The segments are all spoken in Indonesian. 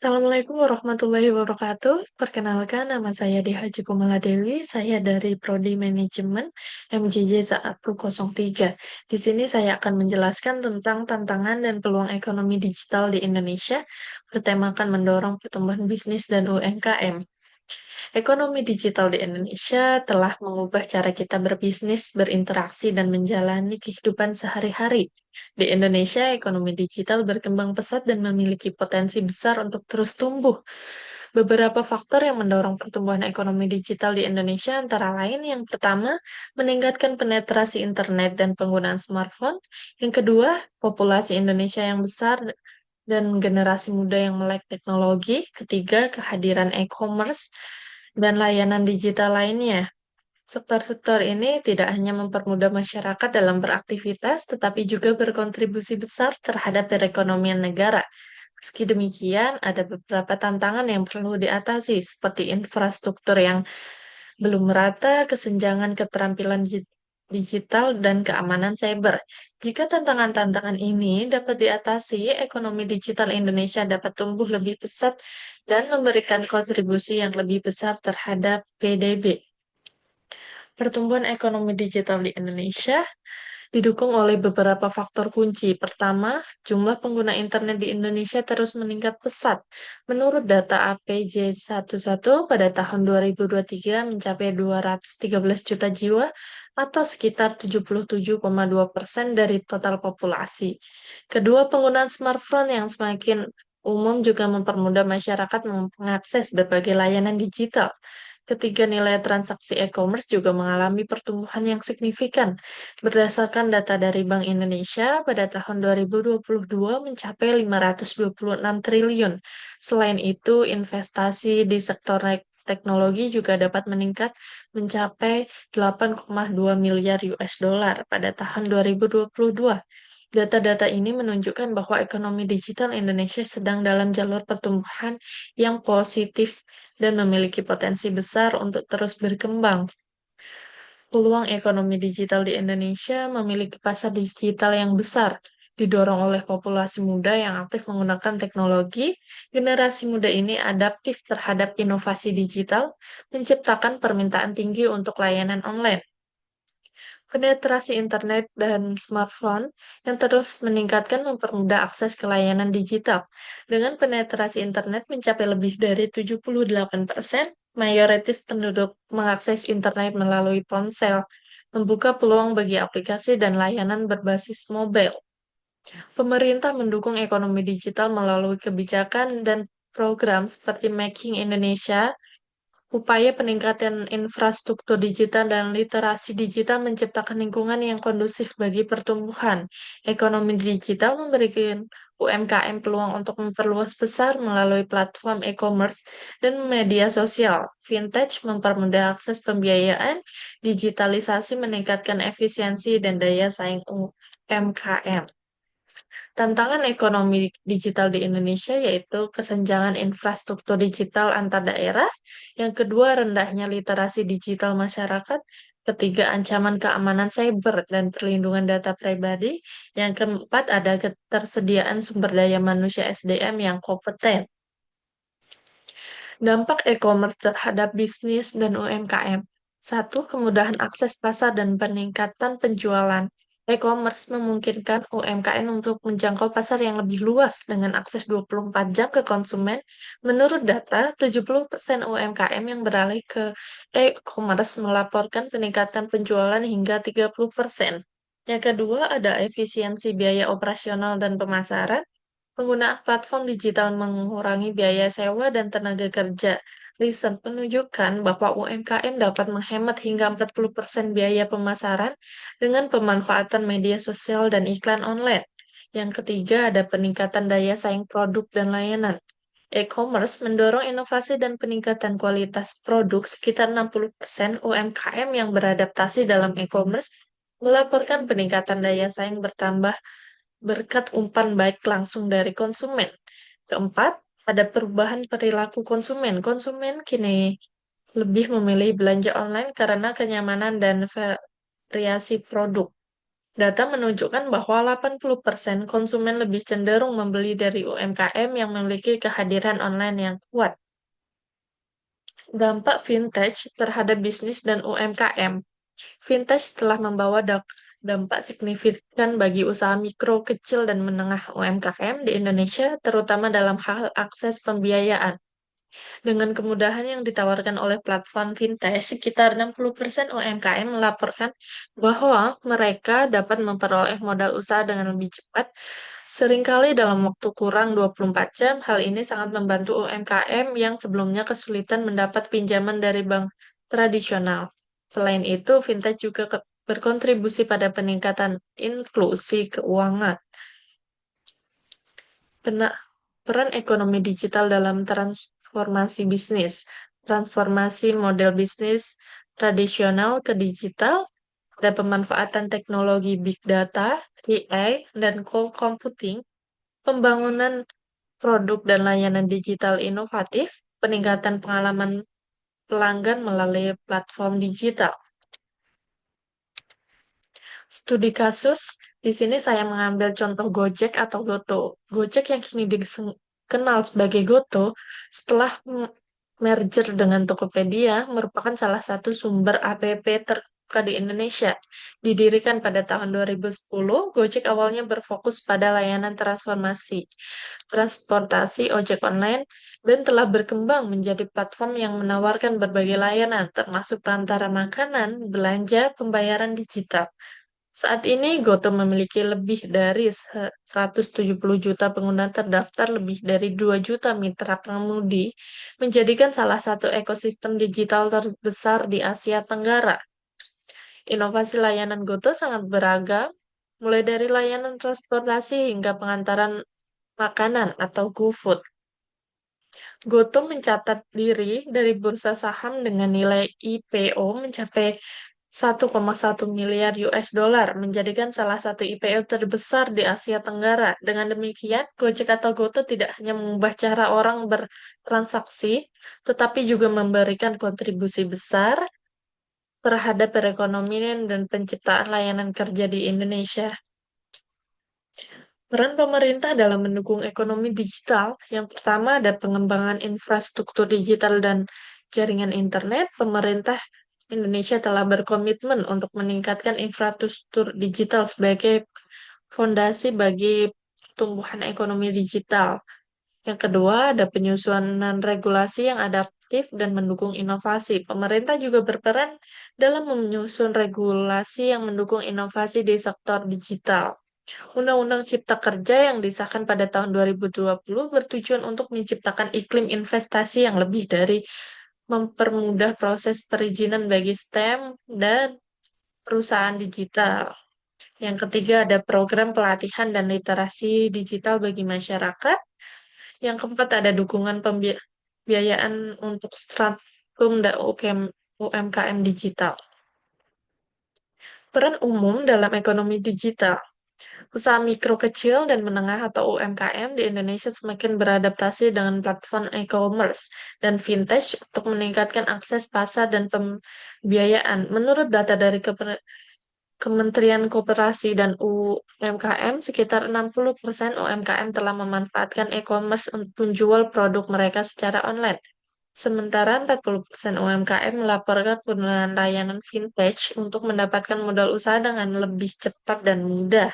Assalamualaikum warahmatullahi wabarakatuh. Perkenalkan, nama saya Deha Kumala Dewi. Saya dari Prodi Manajemen MJJ 103. Di sini saya akan menjelaskan tentang tantangan dan peluang ekonomi digital di Indonesia, bertemakan mendorong pertumbuhan bisnis dan UMKM. Ekonomi digital di Indonesia telah mengubah cara kita berbisnis, berinteraksi, dan menjalani kehidupan sehari-hari. Di Indonesia, ekonomi digital berkembang pesat dan memiliki potensi besar untuk terus tumbuh. Beberapa faktor yang mendorong pertumbuhan ekonomi digital di Indonesia antara lain yang pertama, meningkatkan penetrasi internet dan penggunaan smartphone. Yang kedua, populasi Indonesia yang besar dan generasi muda yang melek teknologi. Ketiga, kehadiran e-commerce dan layanan digital lainnya. Sektor-sektor ini tidak hanya mempermudah masyarakat dalam beraktivitas, tetapi juga berkontribusi besar terhadap perekonomian negara. Meski demikian, ada beberapa tantangan yang perlu diatasi, seperti infrastruktur yang belum merata, kesenjangan keterampilan digital, dan keamanan cyber. Jika tantangan-tantangan ini dapat diatasi, ekonomi digital Indonesia dapat tumbuh lebih pesat dan memberikan kontribusi yang lebih besar terhadap PDB. Pertumbuhan ekonomi digital di Indonesia didukung oleh beberapa faktor kunci. Pertama, jumlah pengguna internet di Indonesia terus meningkat pesat. Menurut data APJ11 pada tahun 2023 mencapai 213 juta jiwa atau sekitar 77,2% dari total populasi. Kedua, penggunaan smartphone yang semakin umum juga mempermudah masyarakat mengakses berbagai layanan digital. Ketiga, nilai transaksi e-commerce juga mengalami pertumbuhan yang signifikan. Berdasarkan data dari Bank Indonesia, pada tahun 2022 mencapai 526 triliun. Selain itu, investasi di sektor teknologi juga dapat meningkat mencapai 8,2 miliar US dollar pada tahun 2022. Data-data ini menunjukkan bahwa ekonomi digital Indonesia sedang dalam jalur pertumbuhan yang positif dan memiliki potensi besar untuk terus berkembang. Peluang ekonomi digital di Indonesia memiliki pasar digital yang besar, didorong oleh populasi muda yang aktif menggunakan teknologi. Generasi muda ini adaptif terhadap inovasi digital, menciptakan permintaan tinggi untuk layanan online. Penetrasi internet dan smartphone yang terus meningkatkan mempermudah akses ke layanan digital. Dengan penetrasi internet mencapai lebih dari 78%, mayoritas penduduk mengakses internet melalui ponsel, membuka peluang bagi aplikasi dan layanan berbasis mobile. Pemerintah mendukung ekonomi digital melalui kebijakan dan program seperti Making Indonesia. Upaya peningkatan infrastruktur digital dan literasi digital menciptakan lingkungan yang kondusif bagi pertumbuhan. Ekonomi digital memberikan UMKM peluang untuk memperluas besar melalui platform e-commerce dan media sosial. Fintech mempermudah akses pembiayaan, digitalisasi meningkatkan efisiensi dan daya saing UMKM. Tantangan ekonomi digital di Indonesia yaitu kesenjangan infrastruktur digital antar daerah, yang kedua rendahnya literasi digital masyarakat, ketiga ancaman keamanan cyber dan perlindungan data pribadi, yang keempat ada ketersediaan sumber daya manusia SDM yang kompeten. Dampak e-commerce terhadap bisnis dan UMKM. Satu, kemudahan akses pasar dan peningkatan penjualan. E-commerce memungkinkan UMKM untuk menjangkau pasar yang lebih luas dengan akses 24 jam ke konsumen. Menurut data, 70% UMKM yang beralih ke e-commerce melaporkan peningkatan penjualan hingga 30%. Yang kedua, ada efisiensi biaya operasional dan pemasaran. Penggunaan platform digital mengurangi biaya sewa dan tenaga kerja. Riset menunjukkan bahwa UMKM dapat menghemat hingga 40% biaya pemasaran dengan pemanfaatan media sosial dan iklan online. Yang ketiga, ada peningkatan daya saing produk dan layanan. E-commerce mendorong inovasi dan peningkatan kualitas produk. Sekitar 60% UMKM yang beradaptasi dalam e-commerce melaporkan peningkatan daya saing bertambah berkat umpan baik langsung dari konsumen. Keempat, ada perubahan perilaku konsumen. Konsumen kini lebih memilih belanja online karena kenyamanan dan variasi produk. Data menunjukkan bahwa 80% konsumen lebih cenderung membeli dari UMKM yang memiliki kehadiran online yang kuat. Dampak vintage terhadap bisnis dan UMKM. Vintage telah membawa dampak signifikan bagi usaha mikro, kecil, dan menengah UMKM di Indonesia, terutama dalam hal akses pembiayaan. Dengan kemudahan yang ditawarkan oleh platform vintage, sekitar 60% UMKM melaporkan bahwa mereka dapat memperoleh modal usaha dengan lebih cepat, seringkali dalam waktu kurang 24 jam. Hal ini sangat membantu UMKM yang sebelumnya kesulitan mendapat pinjaman dari bank tradisional. Selain itu, vintage juga berkontribusi pada peningkatan inklusi keuangan. Pena- Peran ekonomi digital dalam transformasi bisnis. Transformasi model bisnis tradisional ke digital, ada pemanfaatan teknologi big data, AI, dan cloud computing, pembangunan produk dan layanan digital inovatif, peningkatan pengalaman pelanggan melalui platform digital. Studi kasus, di sini saya mengambil contoh Gojek atau Goto. Gojek yang kini dikenal sebagai Goto setelah merger dengan Tokopedia merupakan salah satu sumber app terbuka di Indonesia. Didirikan pada tahun 2010, Gojek awalnya berfokus pada layanan transformasi, transportasi ojek online, dan telah berkembang menjadi platform yang menawarkan berbagai layanan, termasuk perantara makanan, belanja, pembayaran digital. Saat ini, Goto memiliki lebih dari 170 juta pengguna terdaftar, lebih dari 2 juta mitra pengemudi, menjadikan salah satu ekosistem digital terbesar di Asia Tenggara. Inovasi layanan Goto sangat beragam, mulai dari layanan transportasi hingga pengantaran makanan atau GoFood. Goto mencatat diri dari bursa saham dengan nilai IPO mencapai 1,1 miliar US dollar, menjadikan salah satu IPO terbesar di Asia Tenggara. Dengan demikian, Gojek atau Goto tidak hanya mengubah cara orang bertransaksi, tetapi juga memberikan kontribusi besar terhadap perekonomian dan penciptaan layanan kerja di Indonesia. Peran pemerintah dalam mendukung ekonomi digital, yang pertama ada pengembangan infrastruktur digital dan jaringan internet. Pemerintah Indonesia telah berkomitmen untuk meningkatkan infrastruktur digital sebagai fondasi bagi pertumbuhan ekonomi digital. Yang kedua, ada penyusunan regulasi yang adaptif dan mendukung inovasi. Pemerintah juga berperan dalam menyusun regulasi yang mendukung inovasi di sektor digital. Undang-Undang Cipta Kerja yang disahkan pada tahun 2020 bertujuan untuk menciptakan iklim investasi yang lebih dari mempermudah proses perizinan bagi STEM dan perusahaan digital. Yang ketiga ada program pelatihan dan literasi digital bagi masyarakat. Yang keempat ada dukungan pembiayaan untuk stratum dan UMKM digital. Peran umum dalam ekonomi digital. Usaha mikro kecil dan menengah atau UMKM di Indonesia semakin beradaptasi dengan platform e-commerce dan vintage untuk meningkatkan akses pasar dan pembiayaan. Menurut data dari Kementerian Koperasi dan UMKM, sekitar 60% UMKM telah memanfaatkan e-commerce untuk menjual produk mereka secara online. Sementara 40% UMKM melaporkan penggunaan layanan vintage untuk mendapatkan modal usaha dengan lebih cepat dan mudah.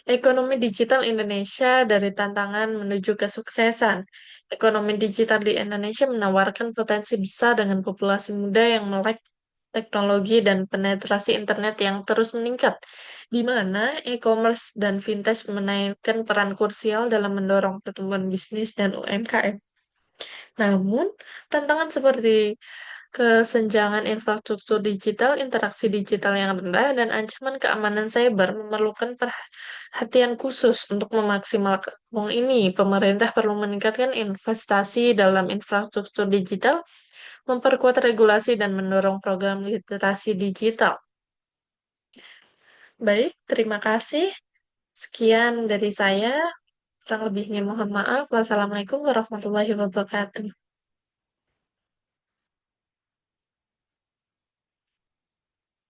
Ekonomi digital Indonesia dari tantangan menuju kesuksesan. Ekonomi digital di Indonesia menawarkan potensi besar dengan populasi muda yang melek teknologi dan penetrasi internet yang terus meningkat, di mana e-commerce dan fintech menaikkan peran krusial dalam mendorong pertumbuhan bisnis dan UMKM. Namun, tantangan seperti kesenjangan infrastruktur digital, interaksi digital yang rendah, dan ancaman keamanan cyber memerlukan perhatian khusus untuk memaksimalkan peluang ini. Pemerintah perlu meningkatkan investasi dalam infrastruktur digital, memperkuat regulasi, dan mendorong program literasi digital. Baik, terima kasih. Sekian dari saya. Kurang lebihnya mohon maaf. Wassalamualaikum warahmatullahi wabarakatuh.